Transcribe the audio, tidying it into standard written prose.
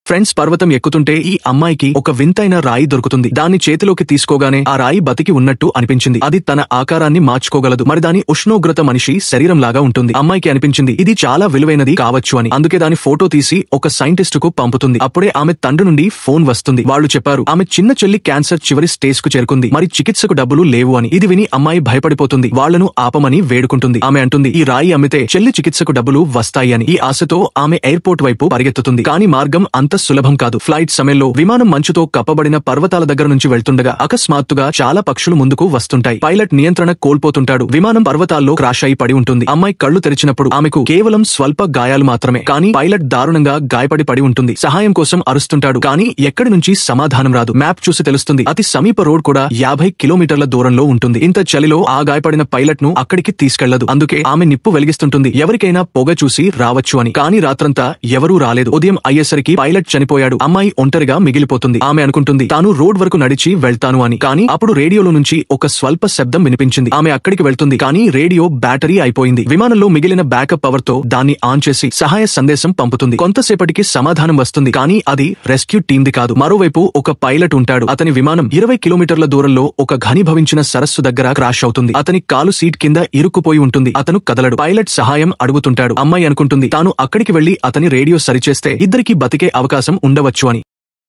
Friends పర్వతం ఎక్కుతుంటే ఈ అమ్మాయికి ఒక వింతైన రాయి దొరుకుతుంది. దాన్ని చేతిలోకి తీసుకోగానే ఆ రాయి బతికి ఉన్నట్టు అనిపించింది. అది తన ఆకారాన్ని మార్చుకోగలదు. మరి దాని ఉష్ణోగ్రత మనిషి శరీరం లాగా ఉంటుంది. అమ్మాయికి అనిపించింది ఇది చాలా విలువైనది కావచ్చు అని. అందుకే దాని ఫోటో తీసి ఒక సైంటిస్ట్ కు పంపుతుంది. అప్పుడే ఆమె తండ్రి నుండి ఫోన్ వస్తుంది. వాళ్ళు చెప్పారు ఆమె చిన్న చెల్లి క్యాన్సర్ చివరి స్టేజ్ కు చేరుకుంది. మరి చికిత్సకు డబ్బులు లేవు అని. ఇది విని అమ్మాయి భయపడిపోతుంది. వాళ్లను ఆపమని వేడుకుంటుంది. ఆమె అంటుంది ఈ రాయి అమ్మితే చెల్లి చికిత్సకు డబ్బులు వస్తాయి అని. ఈ ఆశతో ఆమె ఎయిర్పోర్ట్ వైపు పరిగెత్తుతుంది. కానీ మార్గం అంత సులభం కాదు. ఫ్లైట్ సమయంలో విమానం మంచుతో కప్పబడిన పర్వతాల దగ్గర నుంచి వెళ్తుండగా అకస్మాత్తుగా చాలా పక్షులు ముందుకు వస్తుంటాయి. పైలట్ నియంత్రణ కోల్పోతుంటాడు. విమానం పర్వతాల్లో క్రాష్ అయి పడి ఉంటుంది. అమ్మాయి కళ్ళు తెరిచినప్పుడు ఆమెకు కేవలం స్వల్ప గాయాలు మాత్రమే. కానీ పైలట్ దారుణంగా గాయపడి పడి ఉంటుంది. సహాయం కోసం అరుస్తుంటాడు. కానీ ఎక్కడి నుంచి సమాధానం రాదు. మ్యాప్ చూసి తెలుస్తుంది అతి సమీప రోడ్ కూడా 50 కిలోమీటర్ల దూరంలో ఉంటుంది. ఇంత చలిలో ఆ గాయపడిన పైలట్ ను అక్కడికి తీసుకెళ్లదు. అందుకే ఆమె నిప్పు వెలిగిస్తుంటుంది. ఎవరికైనా పొగ చూసి రావచ్చు అని. కానీ రాత్రంతా ఎవరూ రాలేదు. ఉదయం అయ్యేసరికి పైలట్ చనిపోయాడు. అమ్మాయి ఒంటరిగా మిగిలిపోతుంది. ఆమె అనుకుంటుంది తాను రోడ్ వరకు నడిచి వెళ్తాను అని. కానీ అప్పుడు రేడియోలో నుంచి ఒక స్వల్ప శబ్దం వినిపించింది. ఆమె అక్కడికి వెళ్తుంది. కానీ రేడియో బ్యాటరీ అయిపోయింది. విమానంలో మిగిలిన బ్యాకప్ పవర్ తో దాన్ని ఆన్ చేసి సహాయ సందేశం పంపుతుంది. కొంతసేపటికి సమాధానం వస్తుంది. కానీ అది రెస్క్యూ టీంది కాదు. మరోవైపు ఒక పైలట్ ఉంటాడు. అతని విమానం 20 కిలోమీటర్ల దూరంలో ఒక ఘనీభవించిన సరస్సు దగ్గర క్రాష్ అవుతుంది. అతని కాలు సీట్ కింద ఇరుక్కుపోయి ఉంటుంది. అతను కదలడు. పైలట్ సహాయం అడుగుతుంటాడు. అమ్మాయి అనుకుంటుంది తాను అక్కడికి వెళ్లి అతని రేడియో సరిచేస్తే ఇద్దరికీ బతికే అవకాశం ఉండవచ్చు అని.